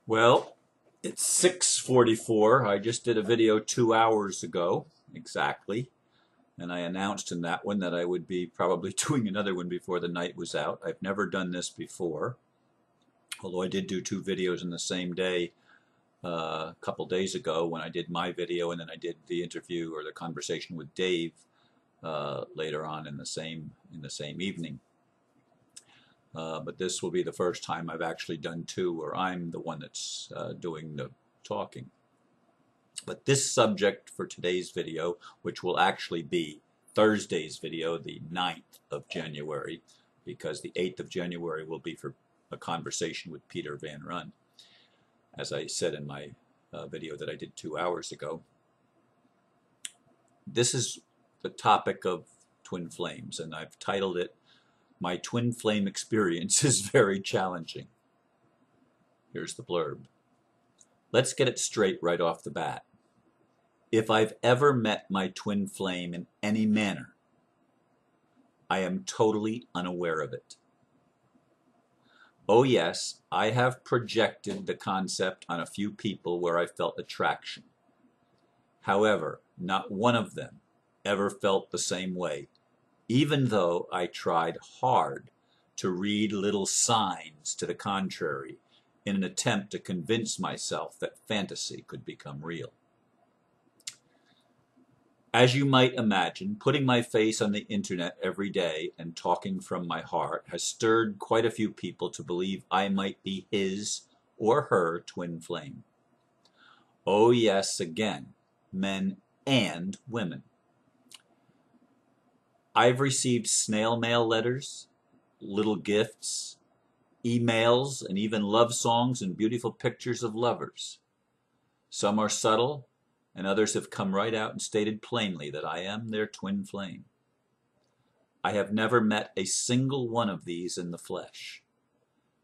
Well, it's 6:44. I just did a video 2 hours ago, exactly. And I announced in that one that I would be probably doing another one before the night was out. I've never done this before, although I did do two videos in the same day a couple days ago when I did my video and then I did the interview or the conversation with Dave later on in the same evening. But this will be the first time I've actually done two where I'm the one that's doing the talking. But this subject for today's video, which will actually be Thursday's video, the 9th of January, because the 8th of January will be for a conversation with Peter Van Run, as I said in my video that I did 2 hours ago. This is the topic of twin flames, and I've titled it, "My Twin Flame Experience is Very Challenging." Here's the blurb. Let's get it straight right off the bat. If I've ever met my twin flame in any manner, I am totally unaware of it. Oh yes, I have projected the concept on a few people where I felt attraction. However, not one of them ever felt the same way, even though I tried hard to read little signs to the contrary in an attempt to convince myself that fantasy could become real. As you might imagine, putting my face on the internet every day and talking from my heart has stirred quite a few people to believe I might be his or her twin flame. Oh yes, again, men and women. I've received snail mail letters, little gifts, emails, and even love songs and beautiful pictures of lovers. Some are subtle, and others have come right out and stated plainly that I am their twin flame. I have never met a single one of these in the flesh,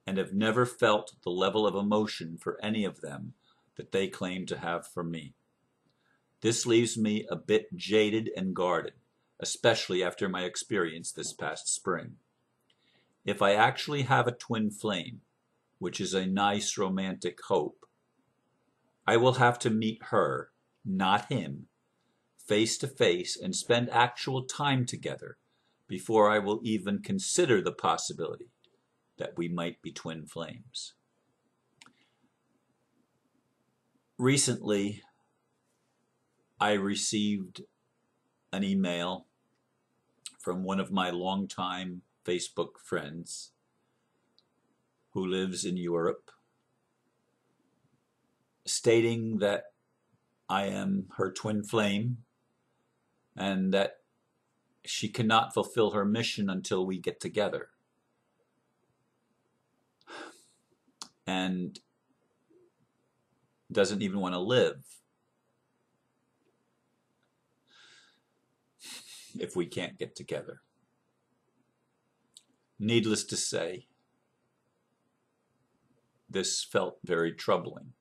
and have never felt the level of emotion for any of them that they claim to have for me. This leaves me a bit jaded and guarded, especially after my experience this past spring. If I actually have a twin flame, which is a nice romantic hope, I will have to meet her, not him, face to face and spend actual time together before I will even consider the possibility that we might be twin flames. Recently, I received an email from one of my longtime Facebook friends who lives in Europe, stating that I am her twin flame and that she cannot fulfill her mission until we get together. And doesn't even want to live if we can't get together. Needless to say, this felt very troubling.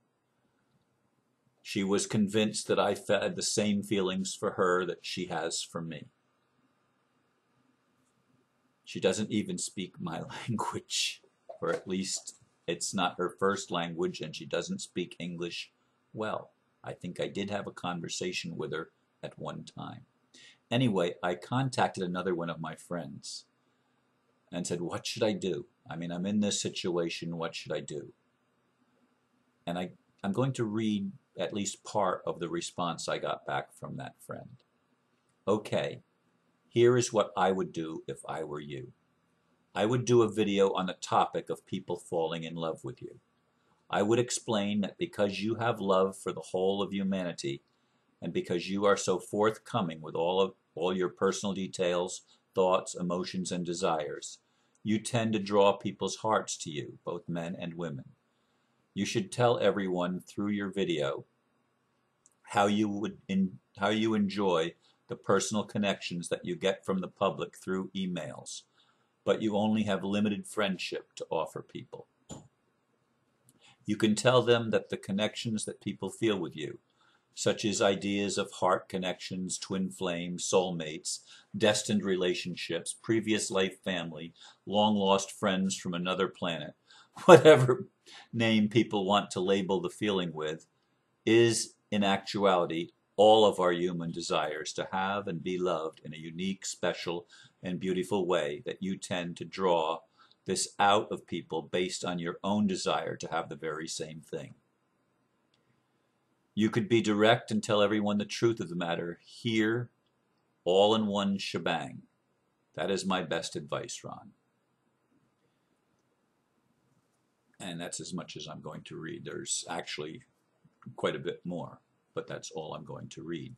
She was convinced that I had the same feelings for her that she has for me. She doesn't even speak my language, or at least it's not her first language, and she doesn't speak English well. I think I did have a conversation with her at one time. Anyway, I contacted another one of my friends and said, what should I do? I mean, I'm in this situation, what should I do? And I'm going to read at least part of the response I got back from that friend. Okay, here is what I would do if I were you. I would do a video on the topic of people falling in love with you. I would explain that because you have love for the whole of humanity, and because you are so forthcoming with all your personal details, thoughts, emotions, and desires, you tend to draw people's hearts to you, both men and women. You should tell everyone through your video how you enjoy the personal connections that you get from the public through emails, but you only have limited friendship to offer people. You can tell them that the connections that people feel with you, such as ideas of heart connections, twin flames, soulmates, destined relationships, previous life family, long-lost friends from another planet, whatever name people want to label the feeling with is in actuality all of our human desires to have and be loved in a unique, special, and beautiful way that you tend to draw this out of people based on your own desire to have the very same thing. You could be direct and tell everyone the truth of the matter here, all in one shebang. That is my best advice, Ron. And that's as much as I'm going to read. There's actually quite a bit more, but that's all I'm going to read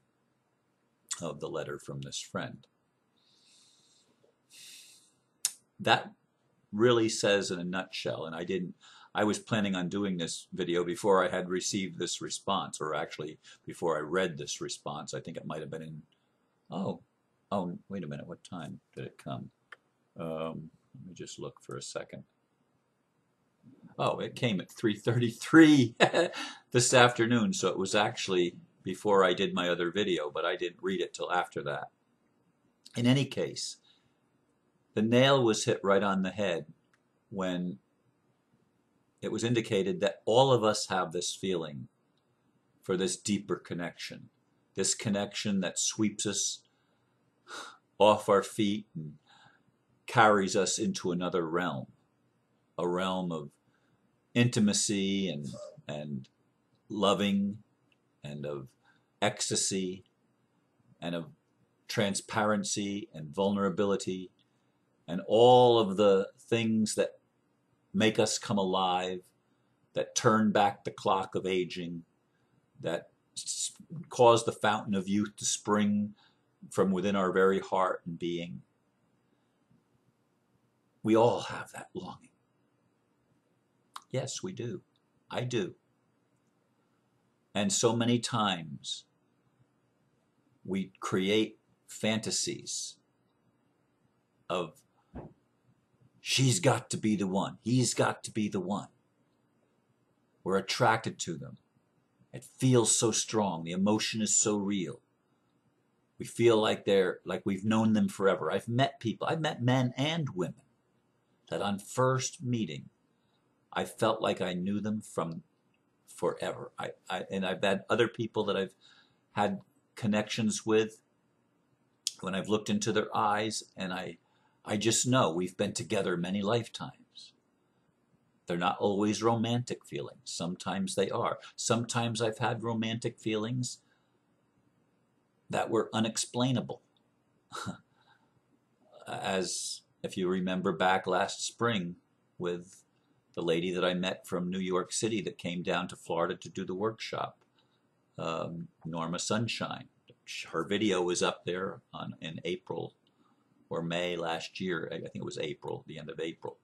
of the letter from this friend. That really says in a nutshell, and I was planning on doing this video before I had received this response, or actually before I read this response. I think it might have been in, oh, wait a minute, what time did it come? Let me just look for a second. Oh, it came at 3:33 this afternoon, so it was actually before I did my other video, but I didn't read it till after that. In any case, the nail was hit right on the head when it was indicated that all of us have this feeling for this deeper connection, this connection that sweeps us off our feet and carries us into another realm, a realm of intimacy and loving and of ecstasy and of transparency and vulnerability and all of the things that make us come alive, that turn back the clock of aging, that cause the fountain of youth to spring from within our very heart and being. We all have that longing. Yes, we do. I do. And so many times we create fantasies of she's got to be the one, he's got to be the one. We're attracted to them. It feels so strong. The emotion is so real. We feel like we've known them forever. I've met men and women, that on first meeting, I felt like I knew them from forever. And I've had other people that I've had connections with when I've looked into their eyes, and I just know we've been together many lifetimes. They're not always romantic feelings. Sometimes they are. Sometimes I've had romantic feelings that were unexplainable. As if you remember back last spring with the lady that I met from New York City that came down to Florida to do the workshop, Norma Sunshine. Her video was up there in April or May last year. I think it was April, the end of April.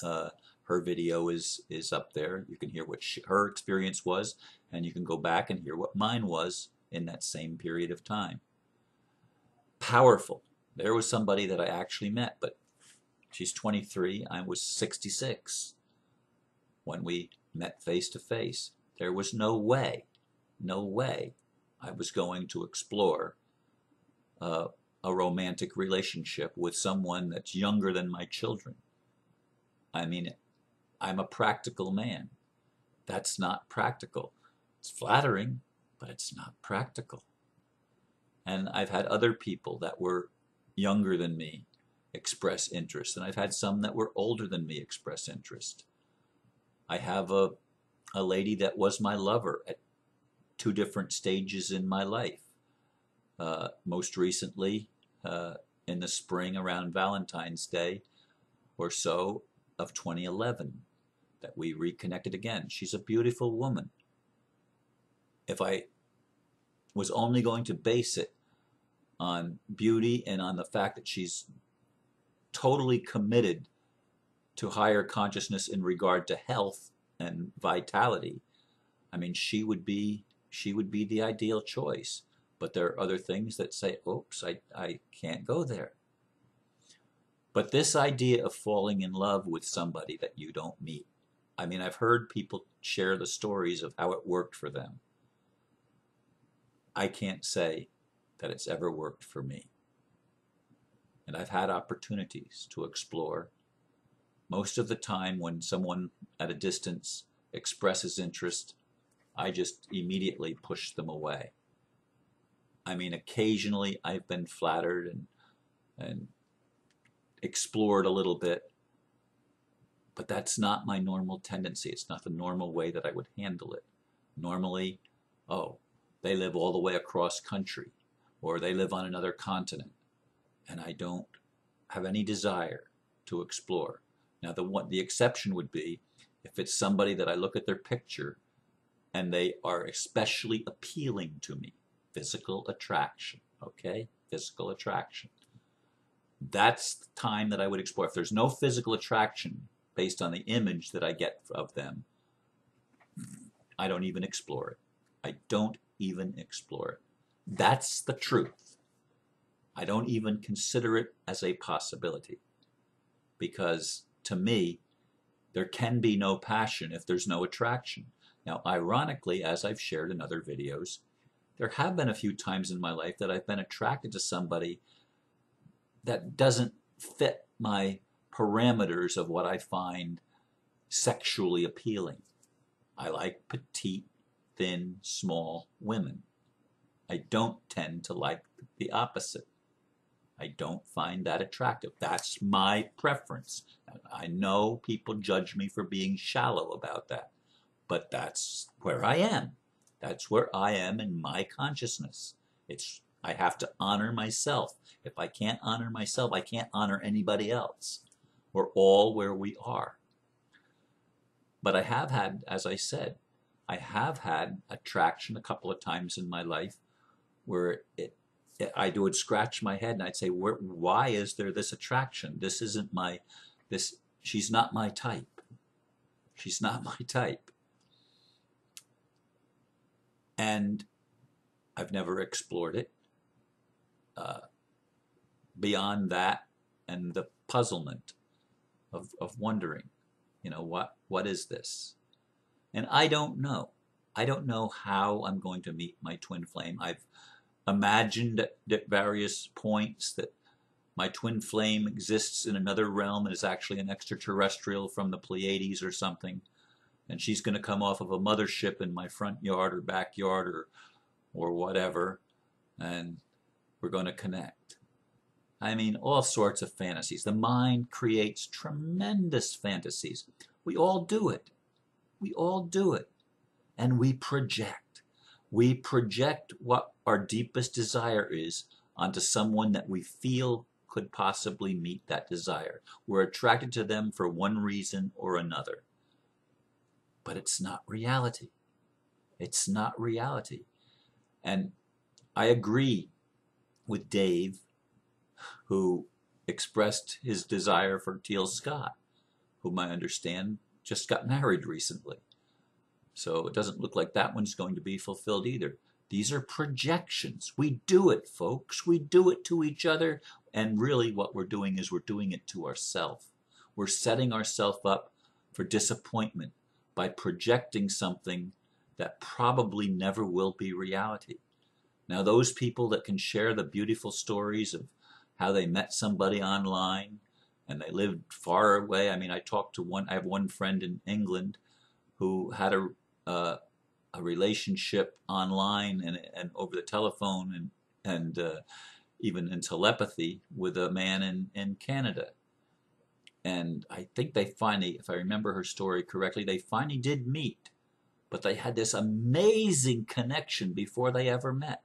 Her video is up there. You can hear what her experience was, and you can go back and hear what mine was in that same period of time. Powerful. There was somebody that I actually met, but she's 23, I was 66 when we met face to face. There was no way I was going to explore a romantic relationship with someone that's younger than my children. I mean, I'm a practical man. That's not practical. It's flattering, but it's not practical. And I've had other people that were younger than me express interest, and I've had some that were older than me express interest. I have a lady that was my lover at 2 different stages in my life. Most recently, in the spring around Valentine's Day or so of 2011, that we reconnected again. She's a beautiful woman. If I was only going to base it on beauty and on the fact that she's totally committed to higher consciousness in regard to health and vitality, I mean, she would be the ideal choice. But there are other things that say, oops, I can't go there. But this idea of falling in love with somebody that you don't meet, I mean, I've heard people share the stories of how it worked for them. I can't say that it's ever worked for me. And I've had opportunities to explore Most of the time when someone at a distance expresses interest, I just immediately push them away. I mean, occasionally I've been flattered and explored a little bit, but that's not my normal tendency. It's not the normal way that I would handle it. Normally, oh, they live all the way across country, or they live on another continent, and I don't have any desire to explore. Now, the exception would be if it's somebody that I look at their picture and they are especially appealing to me. Physical attraction, okay? Physical attraction. That's the time that I would explore. If there's no physical attraction based on the image that I get of them, I don't even explore it. I don't even explore it. That's the truth. I don't even consider it as a possibility, because to me, there can be no passion if there's no attraction. Now, ironically, as I've shared in other videos, there have been a few times in my life that I've been attracted to somebody that doesn't fit my parameters of what I find sexually appealing. I like petite, thin, small women. I don't tend to like the opposite. I don't find that attractive. That's my preference. I know people judge me for being shallow about that, but that's where I am. That's where I am in my consciousness. I have to honor myself. If I can't honor myself, I can't honor anybody else. We're all where we are. But I have had, as I said, I have had attraction a couple of times in my life where I would scratch my head and I'd say, why is there this attraction? This isn't she's not my type. She's not my type. And I've never explored it beyond that, and the puzzlement of wondering, what is this? And I don't know. I don't know how I'm going to meet my twin flame. I've imagined at various points that my twin flame exists in another realm and is actually an extraterrestrial from the Pleiades or something. And she's going to come off of a mothership in my front yard or backyard or whatever, and we're going to connect. I mean, all sorts of fantasies. The mind creates tremendous fantasies. We all do it. We all do it. And we project. We project what our deepest desire is onto someone that we feel could possibly meet that desire. We're attracted to them for one reason or another. But it's not reality. It's not reality. And I agree with Dave, who expressed his desire for Teal Scott, whom I understand just got married recently. So it doesn't look like that one's going to be fulfilled either. These are projections. We do it, folks. We do it to each other. And really what we're doing is we're doing it to ourselves. We're setting ourselves up for disappointment by projecting something that probably never will be reality. Now, those people that can share the beautiful stories of how they met somebody online and they lived far away. I mean, I have one friend in England who had a relationship online and over the telephone and even in telepathy with a man in Canada. And I think they finally, if I remember her story correctly, they finally did meet. But they had this amazing connection before they ever met.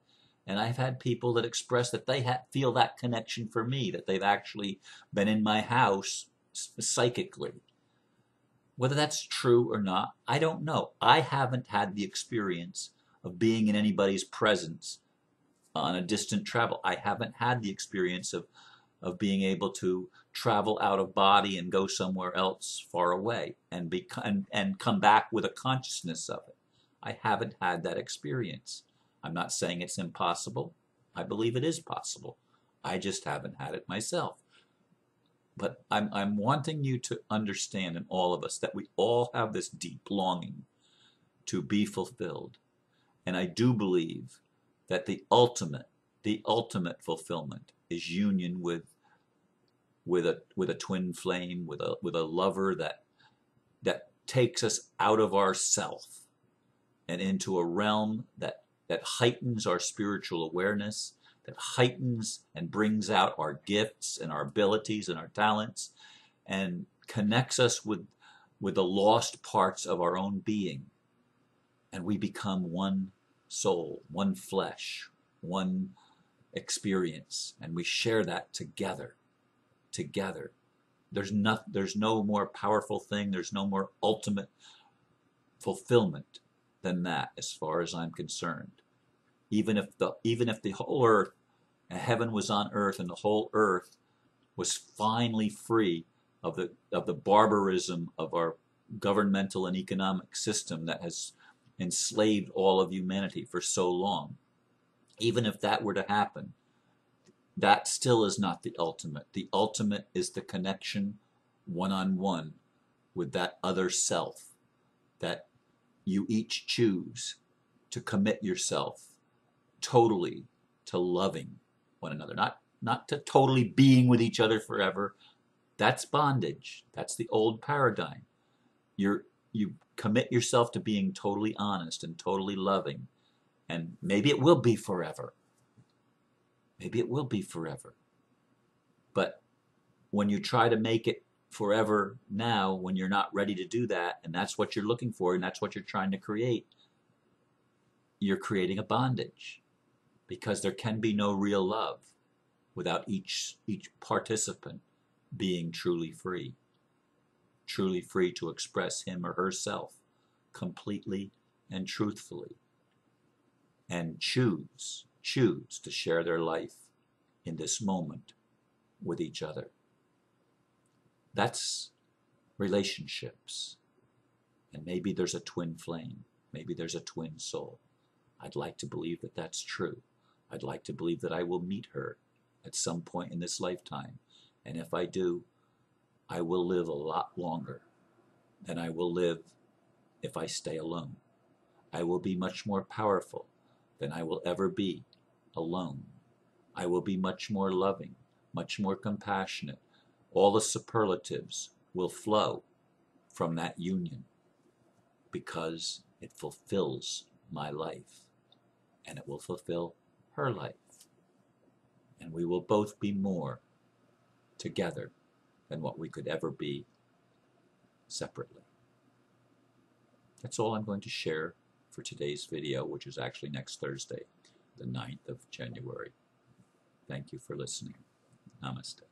And I've had people that express that they feel that connection for me, that they've actually been in my house psychically. Whether that's true or not, I don't know. I haven't had the experience of being in anybody's presence on a distant travel. I haven't had the experience of being able to travel out of body and go somewhere else far away and come back with a consciousness of it. I haven't had that experience. I'm not saying it's impossible. I believe it is possible. I just haven't had it myself. But I'm wanting you to understand, and all of us, that we all have this deep longing to be fulfilled. And I do believe that the ultimate fulfillment is union with with a twin flame, with a lover that takes us out of ourself and into a realm that heightens our spiritual awareness, that heightens and brings out our gifts and our abilities and our talents, and connects us with the lost parts of our own being. And we become one soul, one flesh, one experience, and we share that together. There's no more powerful thing, there's no more ultimate fulfillment than that, as far as I'm concerned. Even if the whole earth, heaven was on earth, and the whole earth was finally free of the barbarism of our governmental and economic system that has enslaved all of humanity for so long. Even if that were to happen, that still is not the ultimate. The ultimate is the connection one-on-one with that other self that you each choose to commit yourself totally to loving one another. Not to totally being with each other forever. That's bondage. That's the old paradigm. You commit yourself to being totally honest and totally loving, and maybe it will be forever. Maybe it will be forever. But when you try to make it forever now, when you're not ready to do that, and that's what you're looking for, and that's what you're trying to create, you're creating a bondage, because there can be no real love without each participant being truly free to express him or herself completely and truthfully, and choose to share their life in this moment with each other. That's relationships. And maybe there's a twin flame. Maybe there's a twin soul. I'd like to believe that that's true. I'd like to believe that I will meet her at some point in this lifetime. And if I do, I will live a lot longer than I will live if I stay alone. I will be much more powerful than I will ever be alone. I will be much more loving, much more compassionate. All the superlatives will flow from that union, because it fulfills my life, and it will fulfill her life. And we will both be more together than what we could ever be separately. That's all I'm going to share for today's video, which is actually next Thursday, the 9th of January. Thank you for listening. Namaste.